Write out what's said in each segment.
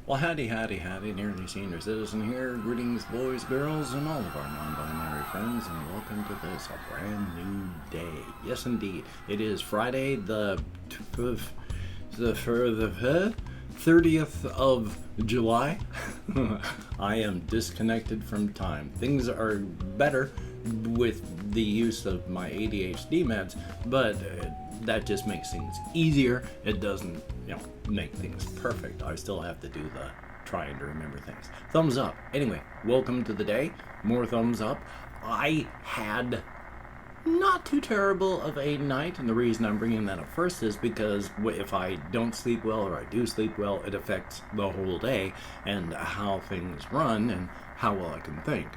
Well, howdy, nearly senior citizen here. Greetings, boys, girls, and all of our non-binary friends, and welcome to this, a brand new day. Yes, indeed, it is Friday, the 30th of July. I am disconnected from time. Things are better with the use of my ADHD meds, but that just makes things easier. It doesn't, make things perfect. I still have to do the trying to remember things. Thumbs up. Anyway, welcome to the day. More thumbs up. I had not too terrible of a night, and the reason I'm bringing that up first is because if I don't sleep well or I do sleep well, it affects the whole day and how things run and how well I can think.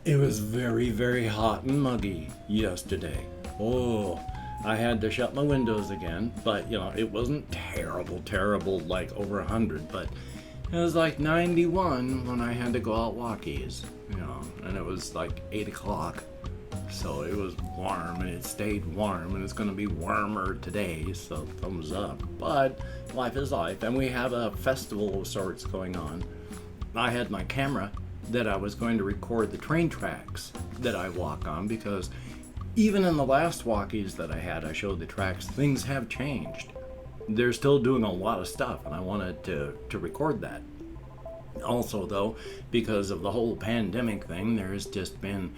It was very, very hot and muggy yesterday. Oh, I had to shut my windows again, but it wasn't terrible, like over 100, but it was like 91 when I had to go out walkies, and it was like 8 o'clock. So it was warm, and it stayed warm, and it's going to be warmer today, so thumbs up. But life is life, and we have a festival of sorts going on. I had my camera that I was going to record the train tracks that I walk on, because even in the last walkies that I had, I showed the tracks, things have changed. They're still doing a lot of stuff, and I wanted to record that. Also, though, because of the whole pandemic thing, there's just been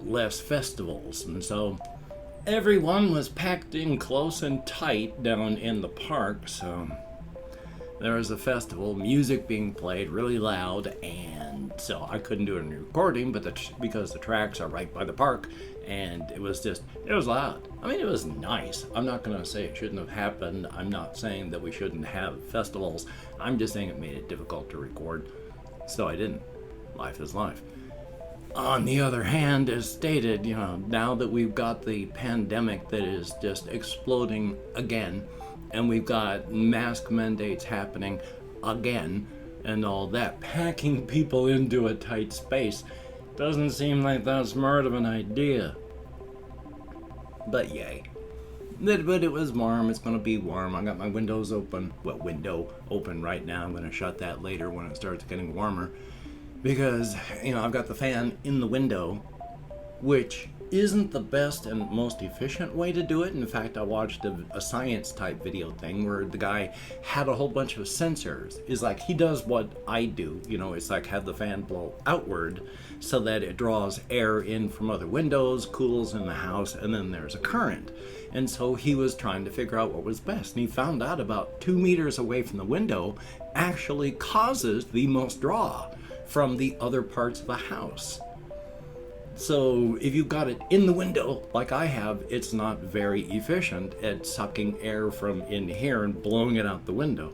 less festivals, and so everyone was packed in close and tight down in the park, so there was a festival, music being played really loud, and so I couldn't do any recording, but because the tracks are right by the park, and it was loud. I mean, it was nice. I'm not going to say it shouldn't have happened. I'm not saying that we shouldn't have festivals. I'm just saying it made it difficult to record, so I didn't. Life is life. On the other hand, as stated, now that we've got the pandemic that is just exploding again, and we've got mask mandates happening again, and all that, packing people into a tight space doesn't seem like that smart of an idea. But yay. But it was warm. It's going to be warm. I got my windows open. Well, window open right now. I'm going to shut that later when it starts getting warmer. Because, I've got the fan in the window, which isn't the best and most efficient way to do it. In fact, I watched a science type video thing where the guy had a whole bunch of sensors. It's like he does what I do, it's like have the fan blow outward so that it draws air in from other windows, cools in the house, and then there's a current. And so he was trying to figure out what was best, and he found out about 2 meters away from the window actually causes the most draw from the other parts of the house. So if you've got it in the window, like I have, it's not very efficient at sucking air from in here and blowing it out the window.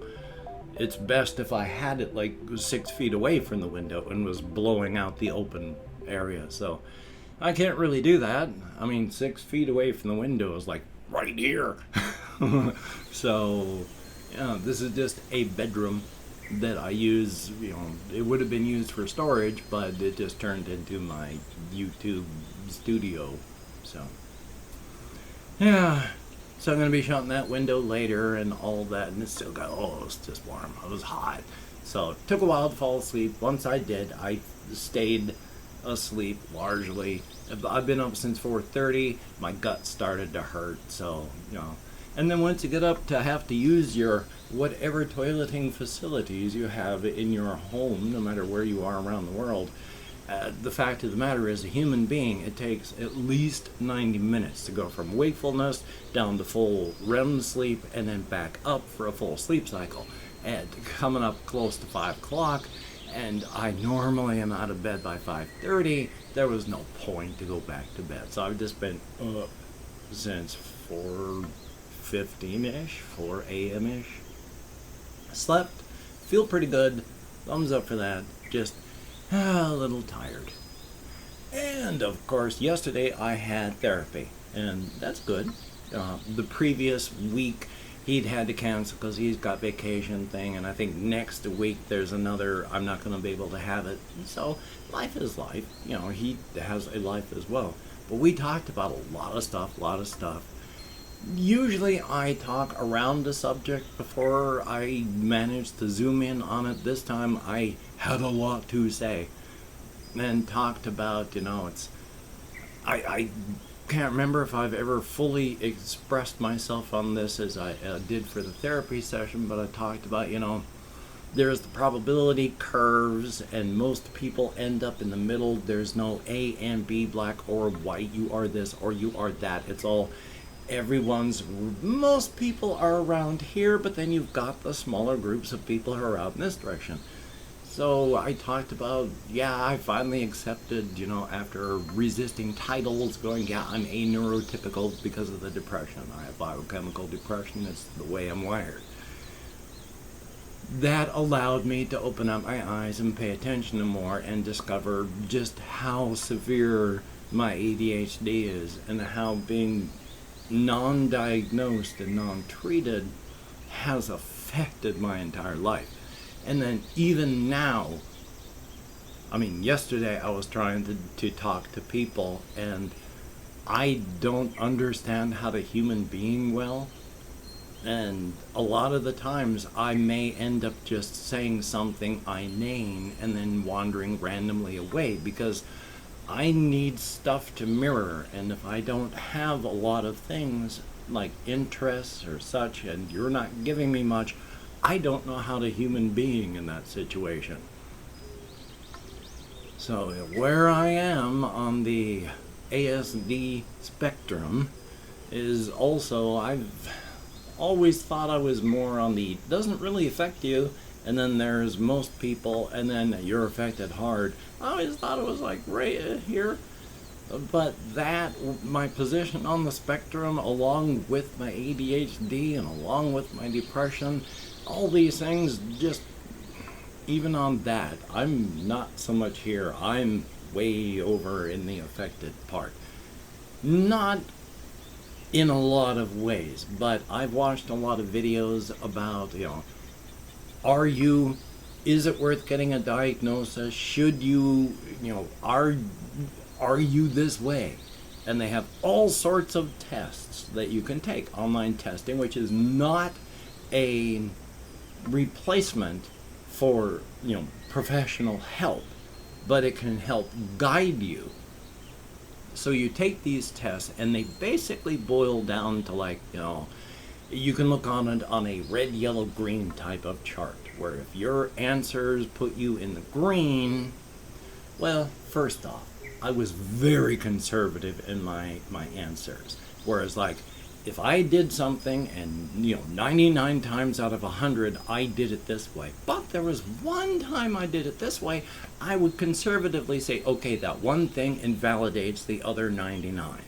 It's best if I had it like 6 feet away from the window and was blowing out the open area. So I can't really do that. 6 feet away from the window is like right here. So, this is just a bedroom that I use. It would have been used for storage, but it just turned into my YouTube studio. So yeah, so I'm gonna be shutting that window later and all that, and it's still got, it's just warm. It was hot, so it took a while to fall asleep. Once I did, I stayed asleep largely. I've been up since 4:30. My gut started to hurt, so and then once you get up to have to use your whatever toileting facilities you have in your home, no matter where you are around the world, the fact of the matter is, a human being, it takes at least 90 minutes to go from wakefulness down to full REM sleep and then back up for a full sleep cycle. And coming up close to 5 o'clock, and I normally am out of bed by 5:30, there was no point to go back to bed. So I've just been up since 4:15-ish, 4 a.m.-ish. Slept, feel pretty good, thumbs up for that, just a little tired. And of course, yesterday I had therapy, and that's good. The previous week he'd had to cancel because he's got vacation thing, and I think next week there's another, I'm not going to be able to have it. So life is life, he has a life as well. But we talked about a lot of stuff, Usually I talk around the subject before I manage to zoom in on it. This time I had a lot to say and talked about, I can't remember if I've ever fully expressed myself on this as I did for the therapy session, but I talked about, there's the probability curves, and most people end up in the middle. There's no A and B, black or white. You are this or you are that. It's all most people are around here, but then you've got the smaller groups of people who are out in this direction. So I talked about, I finally accepted, after resisting titles, going, I'm a neurotypical because of the depression. I have biochemical depression. It's the way I'm wired. That allowed me to open up my eyes and pay attention more and discover just how severe my ADHD is, and how being non-diagnosed and non-treated has affected my entire life. And then even now, yesterday I was trying to talk to people, and I don't understand how to human being well. And a lot of the times I may end up just saying something inane and then wandering randomly away, because I need stuff to mirror, and if I don't have a lot of things like interests or such, and you're not giving me much, I don't know how to human being in that situation. So where I am on the ASD spectrum is also, I've always thought I was more on the doesn't really affect you, and then there's most people, and then you're affected hard. I always thought it was like right here, but my position on the spectrum, along with my ADHD and along with my depression, all these things, just even on that, I'm not so much here. I'm way over in the affected part. Not in a lot of ways, but I've watched a lot of videos about, is it worth getting a diagnosis? Should you, are you this way? And they have all sorts of tests that you can take, online testing, which is not a replacement for, professional help, but it can help guide you. So you take these tests, and they basically boil down to you can look on it on a red, yellow, green type of chart, where if your answers put you in the green, well, first off, I was very conservative in my answers. Whereas if I did something and 99 times out of 100 I did it this way, but there was one time I did it this way, I would conservatively say, okay, that one thing invalidates the other 99.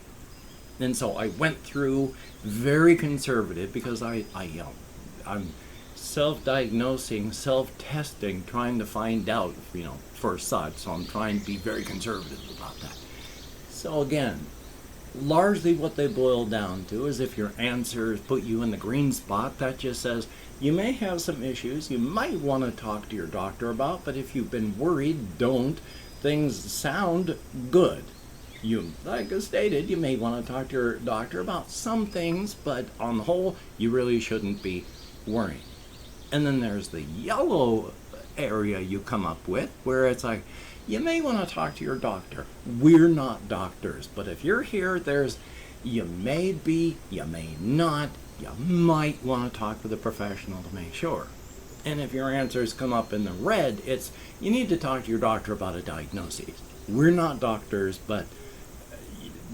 And so I went through very conservative, because I'm self-diagnosing, self-testing, trying to find out, for such. So I'm trying to be very conservative about that. So again, largely what they boil down to is if your answers put you in the green spot, that just says you may have some issues you might want to talk to your doctor about, but if you've been worried, don't. Things sound good. Like I stated, you may want to talk to your doctor about some things, but on the whole, you really shouldn't be worrying. And then there's the yellow area you come up with, where it's you may want to talk to your doctor. We're not doctors, but if you're here, you may be, you may not, you might want to talk with a professional to make sure. And if your answers come up in the red, you need to talk to your doctor about a diagnosis. We're not doctors, but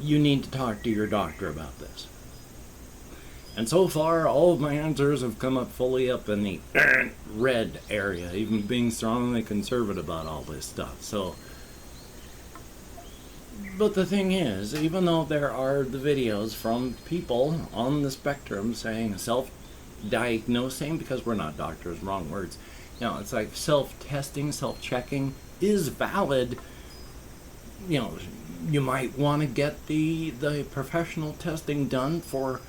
you need to talk to your doctor about this. And so far, all of my answers have come up fully up in the red area, even being strongly conservative about all this stuff. So, but the thing is, even though there are the videos from people on the spectrum saying self-diagnosing, because we're not doctors, wrong words. It's self-testing, self-checking is valid. You might want to get the professional testing done for,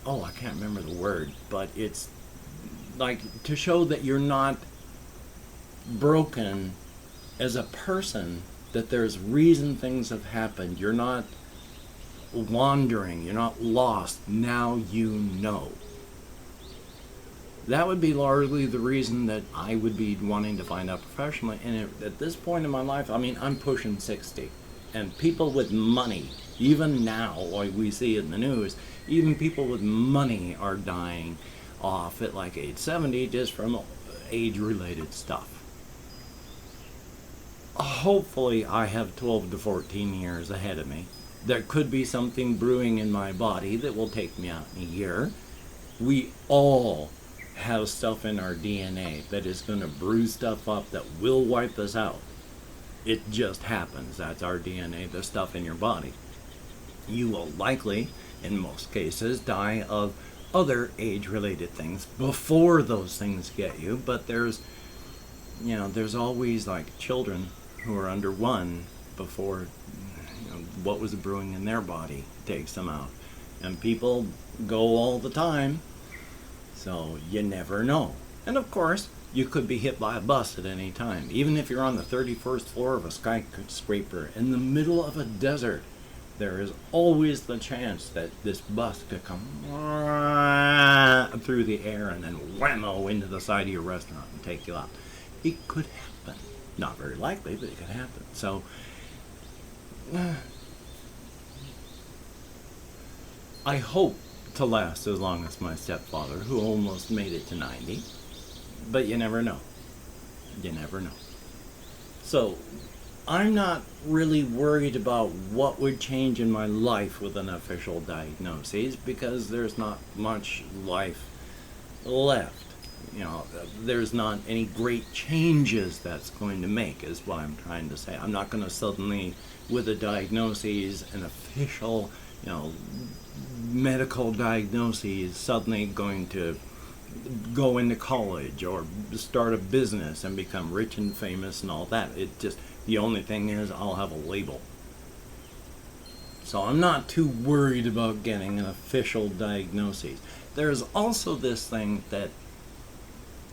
I can't remember the word, but it's to show that you're not broken as a person, that there's reason things have happened. You're not wandering, you're not lost. Now you know. That would be largely the reason that I would be wanting to find out professionally. And at this point in my life, I mean, I'm pushing 60. And people with money, even now, like we see in the news, even people with money are dying off at like age 70 just from age-related stuff. Hopefully I have 12 to 14 years ahead of me. There could be something brewing in my body that will take me out in a year. We all have stuff in our DNA that is going to brew stuff up that will wipe us out. It just happens. That's our DNA, the stuff in your body. You will likely, in most cases, die of other age-related things before those things get you, but there's always like children who are under 1 before what was brewing in their body takes them out. And people go all the time, so you never know. And of course, you could be hit by a bus at any time. Even if you're on the 31st floor of a skyscraper in the middle of a desert, there is always the chance that this bus could come through the air and then whammo into the side of your restaurant and take you out. It could happen. Not very likely, but it could happen. So, I hope to last as long as my stepfather, who almost made it to 90. But you never know. You never know. So, I'm not really worried about what would change in my life with an official diagnosis because there's not much life left. There's not any great changes that's going to make, is what I'm trying to say. I'm not going to suddenly, with a diagnosis, an official, medical diagnosis, suddenly going to go into college or start a business and become rich and famous and all that. The only thing is I'll have a label. So I'm not too worried about getting an official diagnosis. There's also this thing that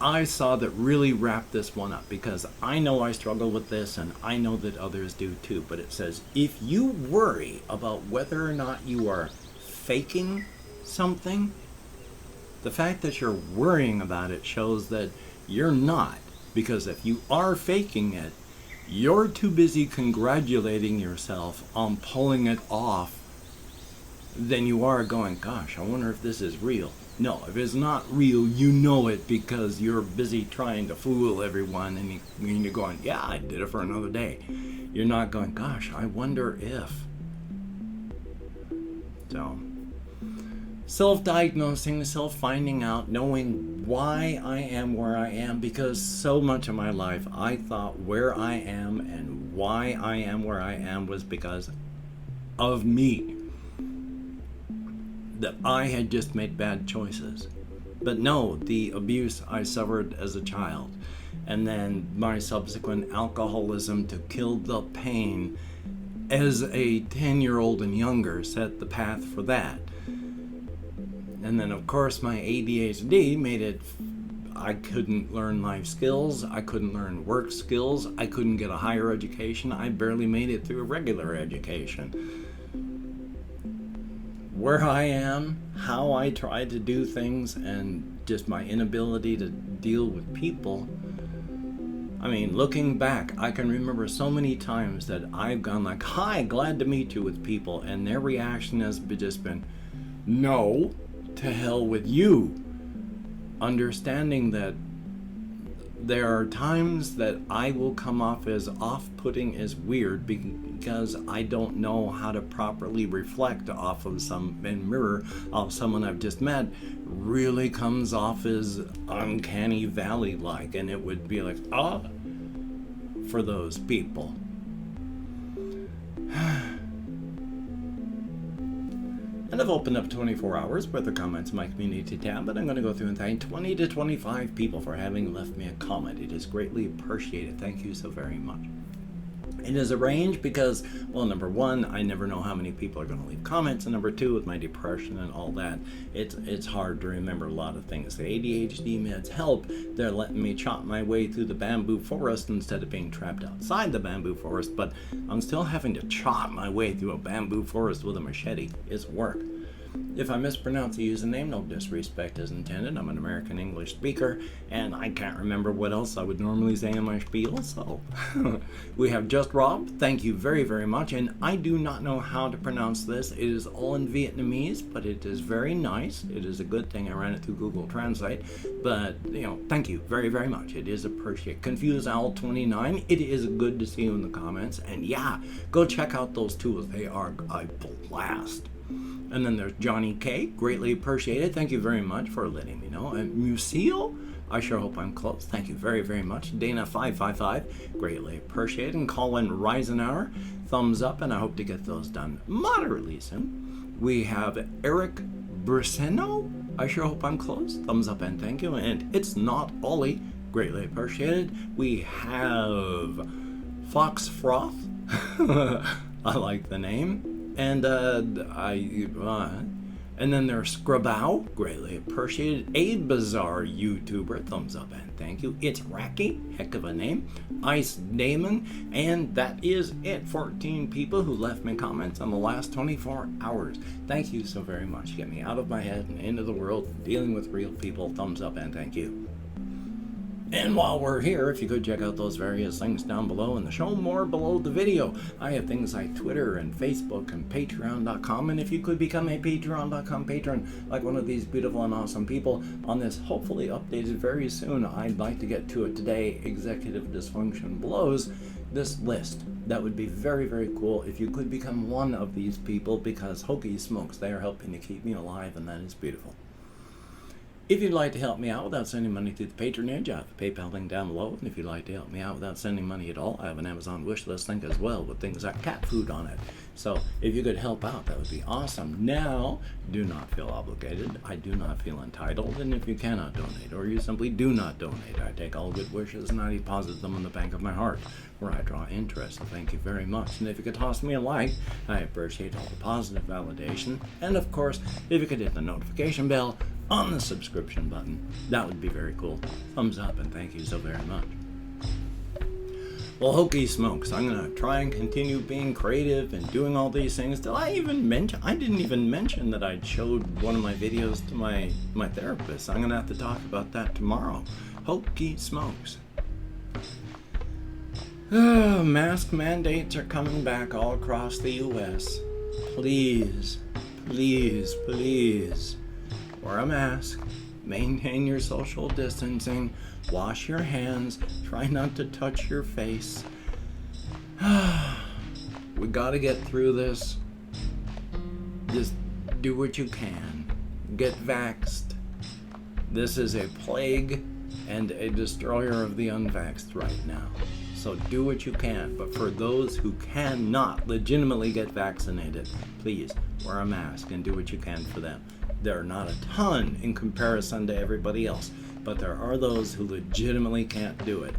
I saw that really wrapped this one up, because I know I struggle with this and I know that others do too, but it says if you worry about whether or not you are faking something, the fact that you're worrying about it shows that you're not, because if you are faking it, you're too busy congratulating yourself on pulling it off than you are going, gosh, I wonder if this is real. No, if it's not real, you know it because you're busy trying to fool everyone, and you're going, yeah, I did it for another day. You're not going, gosh, I wonder if. So, self-diagnosing, self-finding out, knowing why I am where I am, because so much of my life I thought where I am and why I am where I am was because of me. That I had just made bad choices. But no, the abuse I suffered as a child, and then my subsequent alcoholism to kill the pain as a 10-year-old and younger set the path for that. And then of course my ADHD made it, I couldn't learn life skills, I couldn't learn work skills, I couldn't get a higher education, I barely made it through a regular education. Where I am, how I try to do things, and just my inability to deal with people. I mean, looking back, I can remember so many times that I've gone like, hi, glad to meet you with people, and their reaction has just been, no, to hell with you. Understanding that there are times that I will come off as off-putting, as weird, because I don't know how to properly reflect off of and mirror off someone I've just met, really comes off as uncanny valley-like, and it would be like, for those people. And I've opened up 24 hours worth of comments in my community tab, but I'm going to go through and thank 20 to 25 people for having left me a comment. It is greatly appreciated. Thank you so very much. It is a range because, well, number one, I never know how many people are going to leave comments, and number two, with my depression and all that, it's hard to remember a lot of things. The ADHD meds help. They're letting me chop my way through the bamboo forest instead of being trapped outside the bamboo forest, but I'm still having to chop my way through a bamboo forest with a machete. It's work. If I mispronounce the username, no disrespect is intended. I'm an American English speaker, and I can't remember what else I would normally say in my spiel, so we have Just Rob. Thank you very, very much, and I do not know how to pronounce this. It is all in Vietnamese, but it is very nice. It is a good thing I ran it through Google Translate, but, thank you very, very much. It is appreciated. Confused Owl 29, it is good to see you in the comments, and yeah, go check out those tools. They are a blast. And then there's Johnny K. Greatly appreciated. Thank you very much for letting me know. And Musil, I sure hope I'm close. Thank you very, very much. Dana555, greatly appreciated. And Colin Reisenauer, thumbs up, and I hope to get those done moderately soon. We have Eric Briseno. I sure hope I'm close. Thumbs up and thank you. And It's Not Ollie, greatly appreciated. We have Fox Froth. I like the name. And and then there's Scrabbow, greatly appreciated. A Bizarre YouTuber, thumbs up and thank you. It's Racky, heck of a name. Ice Damon, and that is it. 14 people who left me comments on the last 24 hours. Thank you so very much. Get me out of my head and into the world, dealing with real people. Thumbs up and thank you. And while we're here, if you could check out those various links down below in the show more below the video. I have things like Twitter and Facebook and Patreon.com. And if you could become a Patreon.com patron, like one of these beautiful and awesome people on this, hopefully updated very soon. I'd like to get to it today. Executive dysfunction blows this list. That would be very, very cool if you could become one of these people, because holy smokes, they are helping to keep me alive, and that is beautiful. If you'd like to help me out without sending money through the patronage, I have a PayPal link down below. And if you'd like to help me out without sending money at all, I have an Amazon wish list link as well with things like cat food on it. So if you could help out, that would be awesome. Now, do not feel obligated. I do not feel entitled. And if you cannot donate, or you simply do not donate, I take all good wishes and I deposit them in the bank of my heart, where I draw interest. So thank you very much. And if you could toss me a like, I appreciate all the positive validation. And of course, if you could hit the notification bell on the subscription button, that would be very cool. Thumbs up and thank you so very much. Well, hokey smokes, I'm gonna try and continue being creative and doing all these things. I didn't even mention that I'd showed one of my videos to my therapist. I'm gonna have to talk about that tomorrow. Hokey smokes. Mask mandates are coming back all across the US. Please, please, please, wear a mask, maintain your social distancing, wash your hands, try not to touch your face. We gotta get through this. Just do what you can. Get vaxxed. This is a plague and a destroyer of the unvaxxed right now. So do what you can, but for those who cannot legitimately get vaccinated, please wear a mask and do what you can for them. There are not a ton in comparison to everybody else, but there are those who legitimately can't do it.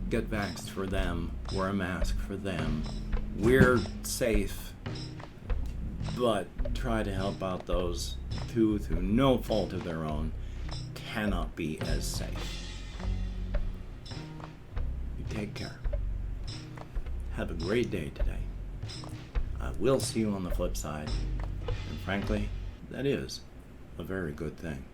Get vaxxed for them, wear a mask for them. We're safe, but try to help out those who, through no fault of their own, cannot be as safe. You take care. Have a great day today. I will see you on the flip side, and frankly, that is a very good thing.